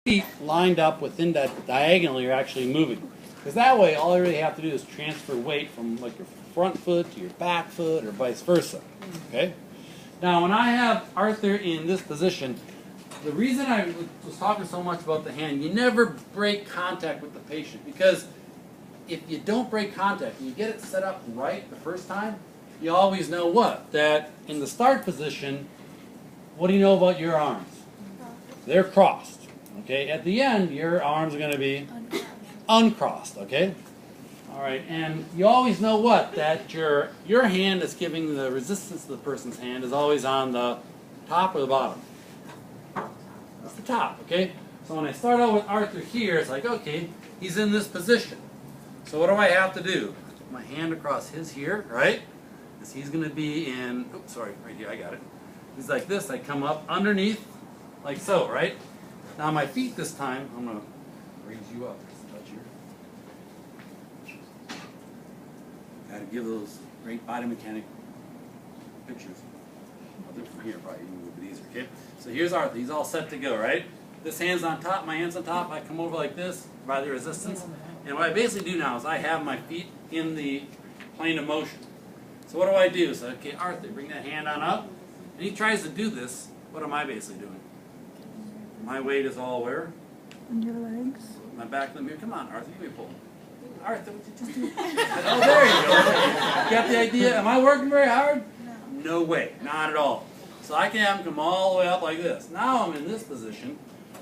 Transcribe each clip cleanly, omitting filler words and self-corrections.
feet lined up within that diagonal you're actually moving. Because that way, all you really have to do is transfer weight from like your front foot to your back foot or vice versa. Okay? Now, when I have Arthur in this position, the reason I was talking so much about the hand, you never break contact with the patient. Because if you don't break contact and you get it set up right the first time, you always know what? That in the start position, what do you know about your arms? They're crossed. Okay? At the end, your arms are going to be uncrossed. Okay? All right, and you always know what? That your hand that's giving the resistance to the person's hand is always on the top or the bottom. It's the top, okay? So when I start out with Arthur here, it's like, okay, he's in this position. So what do I have to do? I put my hand across his here, right? Because he's going to be in, oops, sorry, right here, I got it. He's like this, I come up underneath, like so, right? Now my feet this time, I'm going to raise you up. Got to give those great body mechanic pictures. I'll do it from here, probably even a little bit easier, okay? So here's Arthur. He's all set to go, right? This hand's on top, my hand's on top. I come over like this, by the resistance. And what I basically do now is I have my feet in the plane of motion. So what do I do? So, okay, Arthur, bring that hand on up. And he tries to do this. What am I basically doing? My weight is all where? On your legs. My back limb here. Come on, Arthur, give me a pull. Arthur, what did you just do? Oh, there you go. You got the idea? Am I working very hard? No way. Not at all. So I can have him come all the way up like this. Now I'm in this position,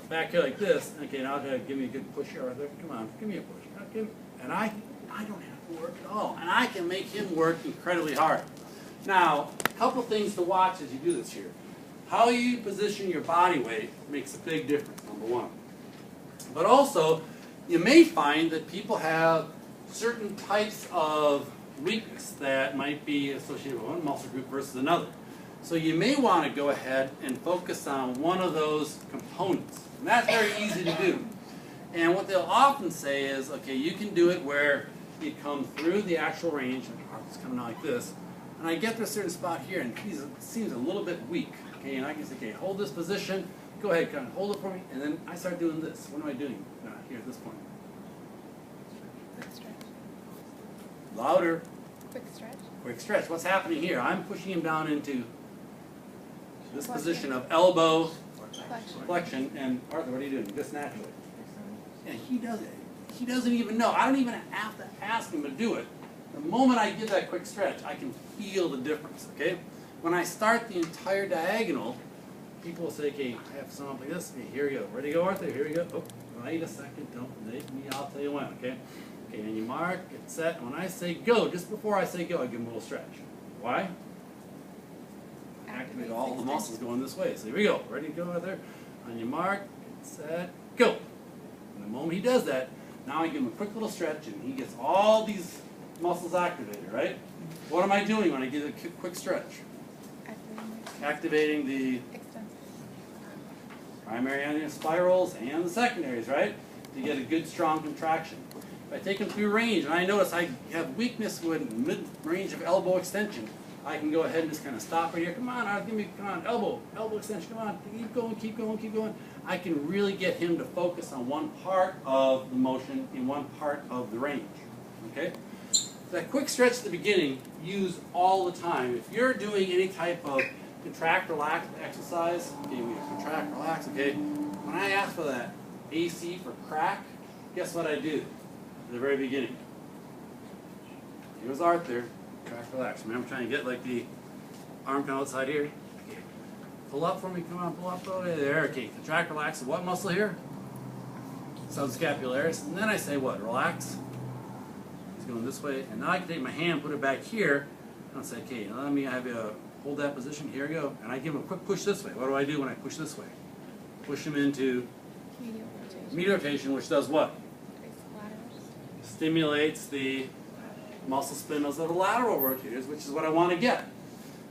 back here like this. Okay, now give me a good push here, Arthur. Come on, give me a push. And I don't have to work at all. And I can make him work incredibly hard. Now, a couple things to watch as you do this here. How you position your body weight makes a big difference, number one. But also, you may find that people have certain types of weakness that might be associated with one muscle group versus another. So you may want to go ahead and focus on one of those components. And that's very easy to do. And what they'll often say is, okay, you can do it where you come through the actual range, and Arthur's coming out like this, and I get to a certain spot here, and he seems a little bit weak. Okay, and I can say, okay, hold this position. Go ahead, kind of hold it for me, and then I start doing this. What am I doing here at this point? Quick stretch. Louder. Quick stretch. Quick stretch. What's happening here? I'm pushing him down into this position of elbow flexion. And Arthur, what are you doing? Just naturally. Yeah, he does it. He doesn't even know. I don't even have to ask him to do it. The moment I give that quick stretch, I can feel the difference. Okay? When I start the entire diagonal, people will say, okay, I have something like this. Okay, here you go. Ready to go, Arthur? Here we go. Oh, wait a second. Don't make me. I'll tell you when, okay? Okay, and you mark, get set. And when I say go, just before I say go, I give them a little stretch. Why? Activate all the muscles going this way. So here we go. Ready to go, Arthur? On your mark, get set, go. And the moment he does that, now I give him a quick little stretch, and he gets all these muscles activated, right? What am I doing when I give a quick stretch? Activating the primary onion spirals and the secondaries, right? To get a good, strong contraction. If I take them through range, and I notice I have weakness with mid-range of elbow extension, I can go ahead and just kind of stop right here. Come on, come on, elbow extension, come on, keep going, keep going, keep going. I can really get him to focus on one part of the motion in one part of the range, okay? That quick stretch at the beginning, use all the time. If you're doing any type of contract, relax exercise, okay, we have contract, relax, okay. When I ask for that AC for crack, guess what I do at the very beginning? Here's Arthur, contract, relax. Remember, I'm trying to get like the arm kind of outside here. Okay. Pull up for me, come on, pull up, over there. Okay, contract, relax. What muscle here? Subscapularis. And then I say what? Relax. He's going this way. And now I can take my hand, put it back here, and I'll say, okay, let me have you hold that position. Here we go. And I give him a quick push this way. What do I do when I push this way? Push him into medial rotation, which does what? Stimulates the muscle spindles of the lateral rotators, which is what I want to get.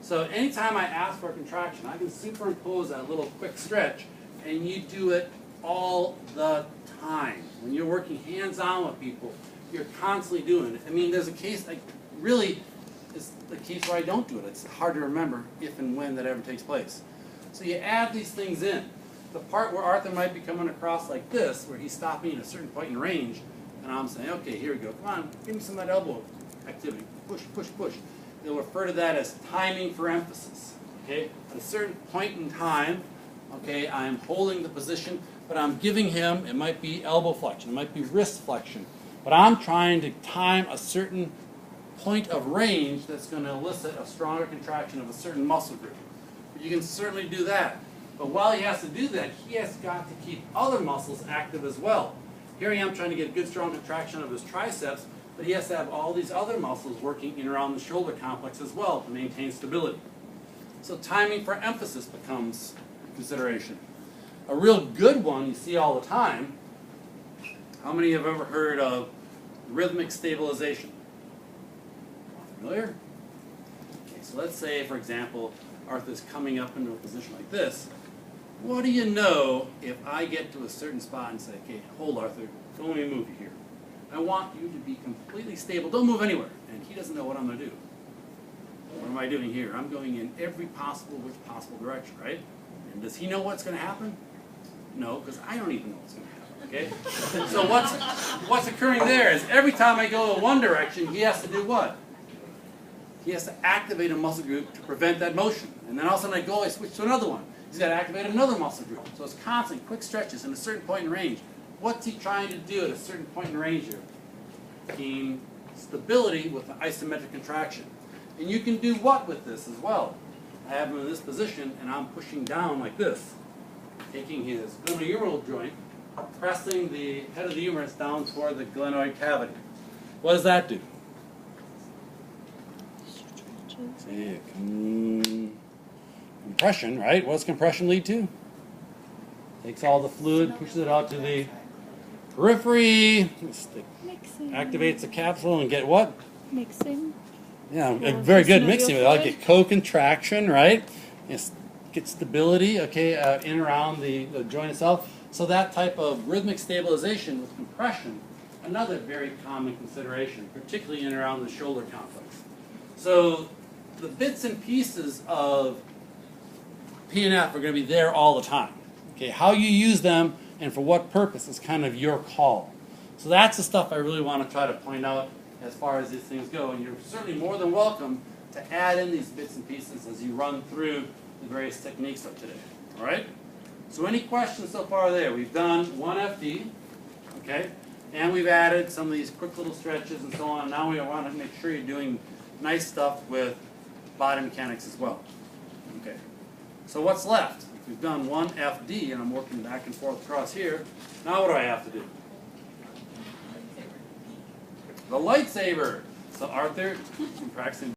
So anytime I ask for a contraction, I can superimpose that little quick stretch, and you do it all the time. When you're working hands-on with people, you're constantly doing it. I mean, there's a case, like, really, it's the case where I don't do it. It's hard to remember if and when that ever takes place. So you add these things in. the part where Arthur might be coming across like this, where he's stopping at a certain point in range, and I'm saying, okay, here we go, come on, give me some of that elbow activity, push, push, push. They'll refer to that as timing for emphasis. Okay, at a certain point in time, okay, I'm holding the position, but I'm giving him, it might be elbow flexion, it might be wrist flexion, but I'm trying to time a certain point of range that's going to elicit a stronger contraction of a certain muscle group. You can certainly do that. But while he has to do that, he has got to keep other muscles active as well. Here I am trying to get a good strong contraction of his triceps, but he has to have all these other muscles working in around the shoulder complex as well to maintain stability. So timing for emphasis becomes a consideration. A real good one you see all the time. How many have ever heard of rhythmic stabilization? Familiar? Okay, so let's say, for example, Arthur's coming up into a position like this. What do you know if I get to a certain spot and say, okay, hold Arthur, don't let me move you here. I want you to be completely stable. Don't move anywhere. And he doesn't know what I'm going to do. What am I doing here? I'm going in every possible direction, right? And does he know what's going to happen? No, because I don't even know what's going to happen, okay? So what's occurring there is every time I go in one direction, he has to do what? He has to activate a muscle group to prevent that motion. And then all of a sudden I switch to another one. He's got to activate another muscle group. So it's constant, quick stretches in a certain point in range. What's he trying to do at a certain point in range here? Gain stability with the isometric contraction. And you can do what with this as well? I have him in this position and I'm pushing down like this. Taking his glenohumeral joint, pressing the head of the humerus down toward the glenoid cavity. What does that do? Yeah, compression, right? What does compression lead to? Takes all the fluid, pushes it out to the periphery, Mixing. activates the capsule and get what? Mixing. Yeah, Or very good synovial mixing. I like fluid. it. Co-contraction, right? Get stability, okay, in and around the joint itself. So that type of rhythmic stabilization with compression, another very common consideration, particularly in and around the shoulder complex. So the bits and pieces of PNF are going to be there all the time. Okay, how you use them and for what purpose is kind of your call. So that's the stuff I really want to try to point out as far as these things go. And you're certainly more than welcome to add in these bits and pieces as you run through the various techniques of today. All right? So any questions so far there? We've done one FD, okay? And we've added some of these quick little stretches and so on. Now we want to make sure you're doing nice stuff with body mechanics as well. Okay. So what's left? If we've done one FD and I'm working back and forth across here, now what do I have to do? The lightsaber. So Arthur, I'm practicing